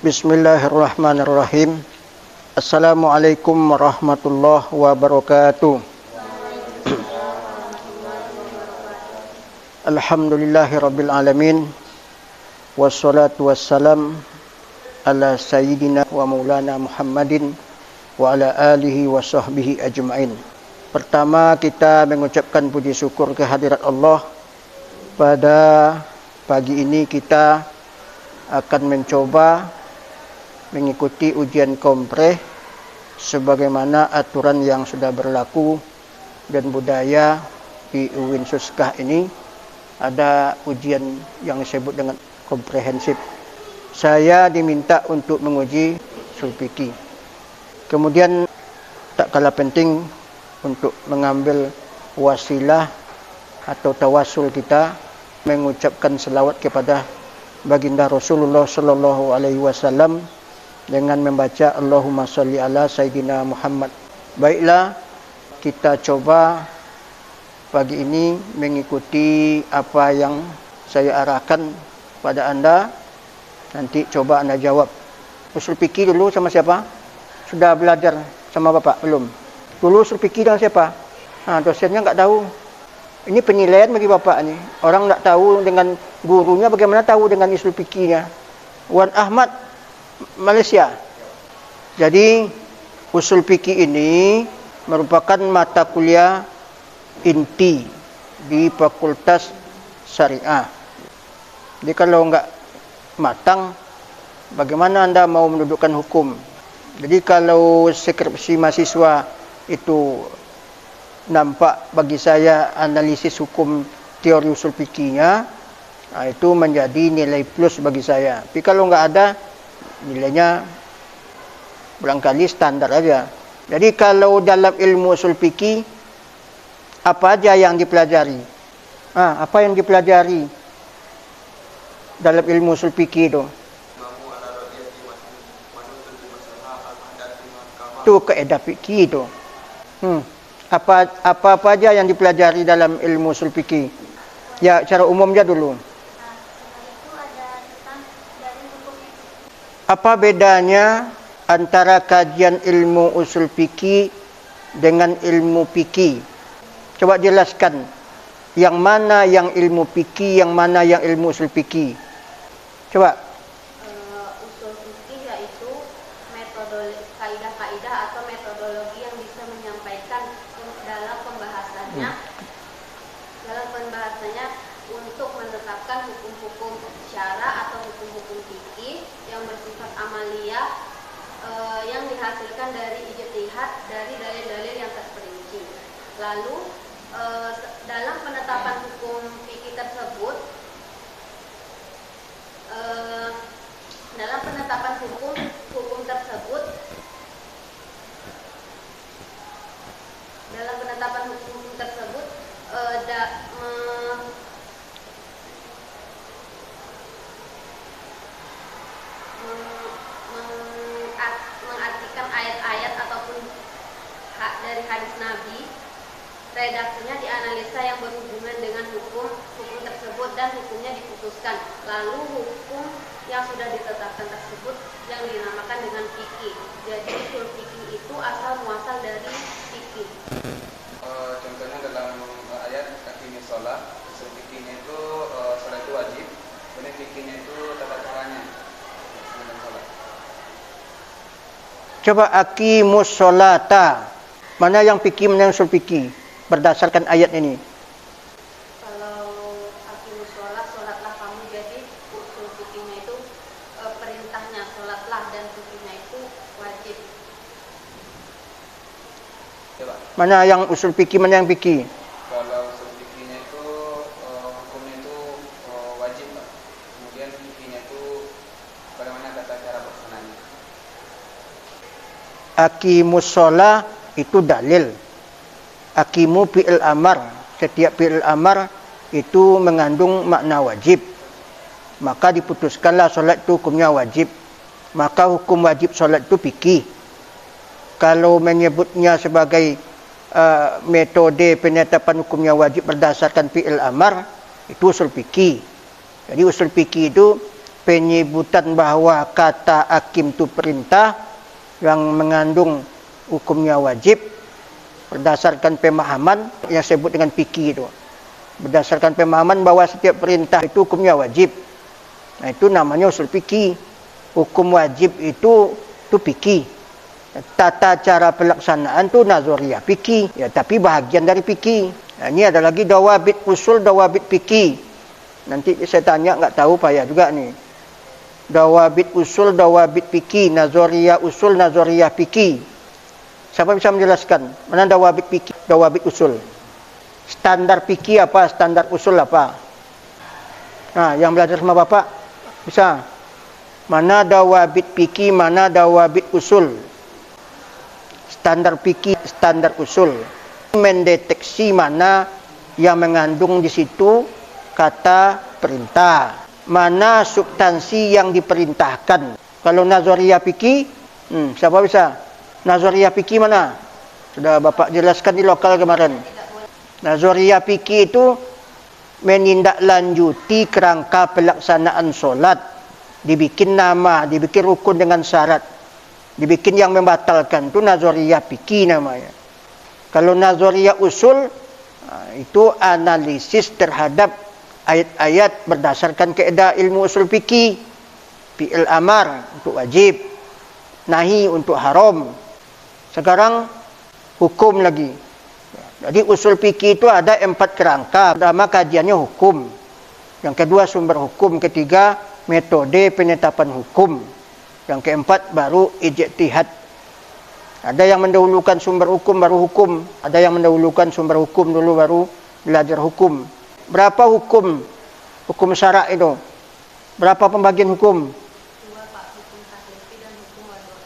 Bismillahirrahmanirrahim. Assalamualaikum warahmatullahi wabarakatuh. Alhamdulillahirabbil alamin. Wassalatu wassalam ala sayyidina wa maulana Muhammadin wa ala alihi wa sahbihi ajma'in. Pertama, kita mengucapkan puji syukur kehadirat Allah. Pada pagi ini kita akan mencoba mengikuti ujian kompreh sebagaimana aturan yang sudah berlaku dan budaya di UIN Suskah ini. Ada ujian yang disebut dengan komprehensif. Saya diminta untuk menguji usul fikih. Kemudian tak kalah penting untuk mengambil wasilah atau tawasul kita mengucapkan selawat kepada baginda Rasulullah sallallahu alaihi wasallam dengan membaca Allahumma sholli ala Sayyidina Muhammad. Baiklah, kita coba pagi ini mengikuti apa yang saya arahkan pada anda. Nanti coba anda jawab. Usul fikih dulu sama siapa? Sudah belajar sama bapak belum? Dulu usul fikih dengan siapa? Dosennya enggak tahu. Ini penilaian bagi bapak ni. Orang enggak tahu dengan gurunya, bagaimana tahu dengan usul fikihnya? Wan Ahmad, Malaysia. Jadi usul fikih ini merupakan mata kuliah inti di Fakultas Syariah. Jadi kalau enggak matang, bagaimana anda mau mendudukkan hukum? Jadi kalau skripsi mahasiswa itu nampak bagi saya analisis hukum teori usul fikihnya, itu menjadi nilai plus bagi saya. Tapi kalau enggak ada, nilainya barangkali standar aja. Jadi kalau dalam ilmu usul fikih, apa aja yang dipelajari? Apa yang dipelajari dalam ilmu usul fikih itu? Itu kaidah fikih itu. Apa aja yang dipelajari dalam ilmu usul fikih? Ya, secara umumnya dulu. Apa bedanya antara kajian ilmu usul fikih dengan ilmu fikih? Coba jelaskan. Yang mana yang ilmu fikih, yang mana yang ilmu usul fikih? Coba. Usul fikih yaitu kaidah-kaidah atau metodologi yang bisa menyampaikan dalam pembahasannya. Dalam pembahasannya untuk menetapkan hukum-hukum syara atau hukum-hukum fikih yang bersifat amaliyah yang dihasilkan dari ijtihad dari dalil-dalil yang terperinci. Lalu dalam penetapan hukum fikih tersebut, mengartikan ayat-ayat ataupun dari hadis Nabi, redaksinya dianalisa yang berhubungan dengan hukum tersebut dan hukumnya diputuskan. Lalu hukum yang sudah ditetapkan tersebut yang dinamakan dengan fikih. Jadi usul fikih itu asal muasal dari fikih. Contohnya dalam ayat aqimis shalah, usul fikihnya itu salat itu wajib, kemudian fikihnya itu tata caranya dalam salat. Coba aqimus sholata. Mana yang fikih, mana yang usul fikih? Berdasarkan ayat ini. Kalau aqimus sholat, sholatlah kamu, jadi usul fikihnya itu perintahnya sholatlah dan fikihnya itu wajib. Coba. Mana yang usul fikih, mana yang fikih? Kalau usul fikihnya itu hukumnya itu wajib, Pak. Kemudian fikihnya itu bagaimana tata cara pelaksananya. Aqimus sholah itu dalil. Aqimu fi'il amar. Setiap fi'il amar itu mengandung makna wajib. Maka diputuskanlah solat itu hukumnya wajib. Maka hukum wajib solat itu fikih. Kalau menyebutnya sebagai metode penetapan hukumnya wajib berdasarkan fi'il amar, itu usul fikih. Jadi usul fikih itu penyebutan bahawa kata hakim itu perintah yang mengandung hukumnya wajib berdasarkan pemahaman yang disebut dengan fikih itu. Berdasarkan pemahaman bahwa setiap perintah itu hukumnya wajib. Nah, itu namanya usul fikih. Hukum wajib itu fikih. Tata cara pelaksanaan itu nazariyah fikih. Ya, tapi bahagian dari fikih. Nah, ini ada lagi dawabit usul, dawabit fikih. Nanti saya tanya enggak tahu payah juga nih. Dawabit usul, dawabit fikih, nazariyah usul, nazariyah fikih. Siapa bisa menjelaskan? Mana dawabit fikih, dawabit usul? Standar fikih apa, standar usul apa? Nah, yang belajar sama Bapak bisa. Mana dawabit fikih, mana dawabit usul? Standar fikih, standar usul. Mendeteksi mana yang mengandung di situ kata perintah. Mana substansi yang diperintahkan. Kalau nazariyah fikih, siapa bisa? Nazariyah fikih mana? Sudah Bapak jelaskan di lokal kemarin. Nazariyah fikih itu menindaklanjuti kerangka pelaksanaan solat. Dibikin nama, dibikin rukun dengan syarat. Dibikin yang membatalkan. Itu nazariyah fikih namanya. Kalau nazariyah usul, itu analisis terhadap ayat-ayat berdasarkan kaedah ilmu usul fikih. Fi'il amar untuk wajib. Nahi untuk haram. Sekarang hukum lagi. Jadi usul fikih itu ada 4 kerangka. Pertama kajiannya hukum. Yang kedua sumber hukum. Ketiga metode penetapan hukum. Yang keempat baru ijtihad. Ada yang mendahulukan sumber hukum baru hukum. Ada yang mendahulukan sumber hukum dulu baru belajar hukum. Berapa hukum? Hukum syarak itu. Berapa pembagian hukum? 2, Pak. Hukum taklifi dan hukum wadoi.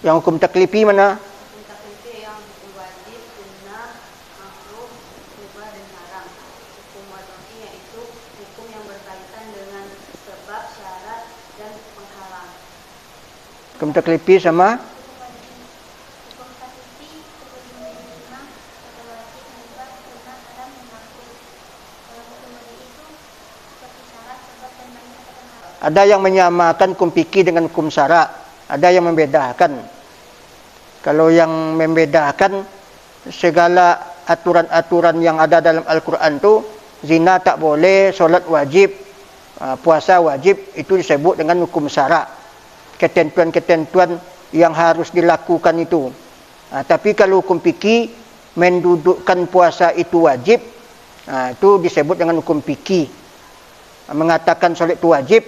Yang hukum taklifi mana? Hukum taklifi yang hukum wajib, sunnah, makruh, mubah dan haram. Hukum wadoi yaitu hukum yang berkaitan dengan sebab, syarat dan penghalang. Hukum taklifi sama? Hukum taklifi seperti mengimam, kata wajib, mubah, sunnah, haram, dan makruh. Kalau hukum wadoi itu seperti syarat, sebab dan banyak ketentuan. Ada yang menyamakan hukum fikih dengan hukum syarak. Ada yang membedakan. Kalau yang membedakan segala aturan-aturan yang ada dalam Al-Quran itu, zina tak boleh, solat wajib, puasa wajib, itu disebut dengan hukum syarak. Ketentuan-ketentuan yang harus dilakukan itu. Tapi kalau hukum fikih mendudukkan puasa itu wajib, itu disebut dengan hukum fikih. Mengatakan solat itu wajib,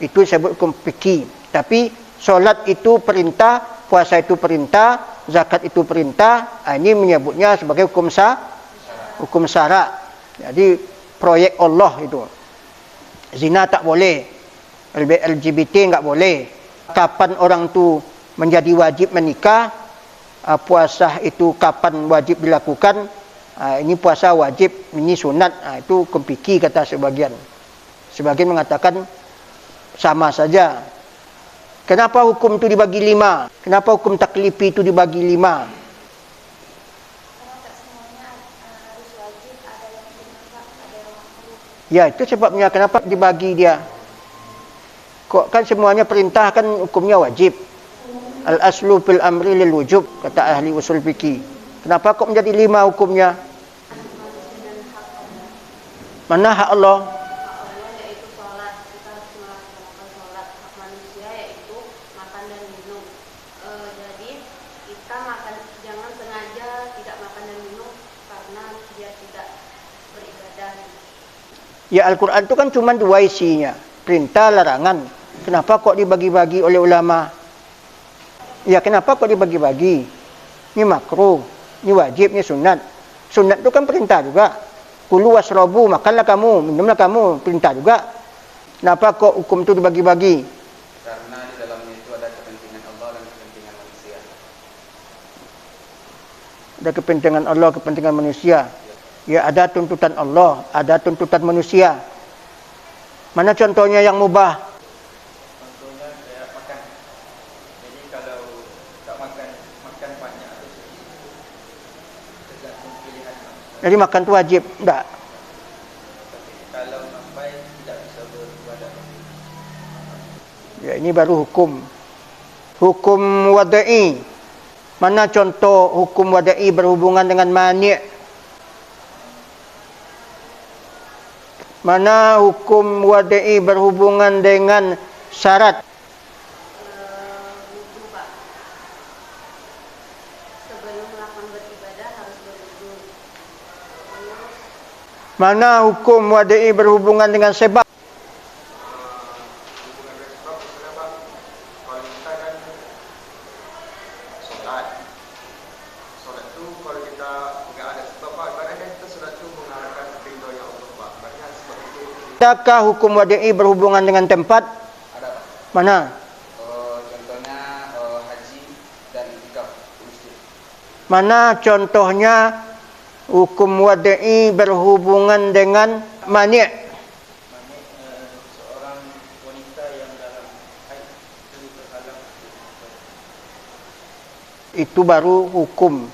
itu disebut hukum fikih. Tapi solat itu perintah, puasa itu perintah, zakat itu perintah, ini menyebutnya sebagai hukum syarak. Jadi proyek Allah itu. Zina tak boleh, LGBT enggak boleh. Kapan orang tu menjadi wajib menikah, puasa itu kapan wajib dilakukan, ini puasa wajib, ini sunat, itu hukum fikih kata sebagian. Sebagian mengatakan sama saja. Kenapa hukum itu dibagi 5? Kenapa hukum taklifi itu dibagi 5? Karena tak semuanya harus wajib, ada yang sunat, ada yang makruh. Ya, itu sebabnya kenapa dibagi dia. Kok kan semuanya perintah kan hukumnya wajib. Al-aslu fil amri lil wujub, kata ahli usul fikih. Kenapa kok menjadi 5 hukumnya? Mana hak Allah? Hak Allah yaitu sholat, kita harus melaksanakan sholat. Hak manusia yaitu makan dan minum. Jadi kita makan, jangan sengaja tidak makan dan minum karena biar tidak beribadah. Ya, Al-Quran itu kan cuma 2 isinya. Perintah, larangan. Kenapa kok dibagi-bagi oleh ulama? Ya, kenapa kok dibagi-bagi? Ini makruh, ini wajib, ini sunat. Sunat itu kan perintah juga. Kulu wasrobu, makanlah kamu, minumlah kamu, perintah juga. Kenapa kok hukum itu dibagi-bagi? Karena di dalamnya itu ada kepentingan Allah dan kepentingan manusia. Ada kepentingan Allah, kepentingan manusia. Ya, ada tuntutan Allah, ada tuntutan manusia. Mana contohnya yang mubah? Contohnya kayak makan. Jadi kalau tak makan banyak atau sedikit, tergantung pilihan. Jadi makan itu wajib? Enggak. Tapi kalau sampai tidak bisa beribadah. Ya, ini baru hukum. Hukum wada'i. Mana contoh hukum wada'i berhubungan dengan mani'? Mana hukum wada'i berhubungan dengan syarat? Wudu, Pak. Sebelum melakukan beribadah harus berwudu. Terus Mana hukum wada'i berhubungan dengan sebab? Hubungan dengan sebab misalnya Pak, kalau kita kan solat tu kalau kita enggak ada sebab Pak, ibaratnya kita solat tu mengharapkan ridhonya Allah Pak. Ibaratnya sebab itu. Adakah hukum wada'i berhubungan dengan tempat? Ada Pak. Mana? Contohnya haji dan itikaf di masjid. Mana contohnya hukum wada'i berhubungan dengan mani'? Mani seorang wanita yang dalam haid itu terhalang. Itu baru hukum.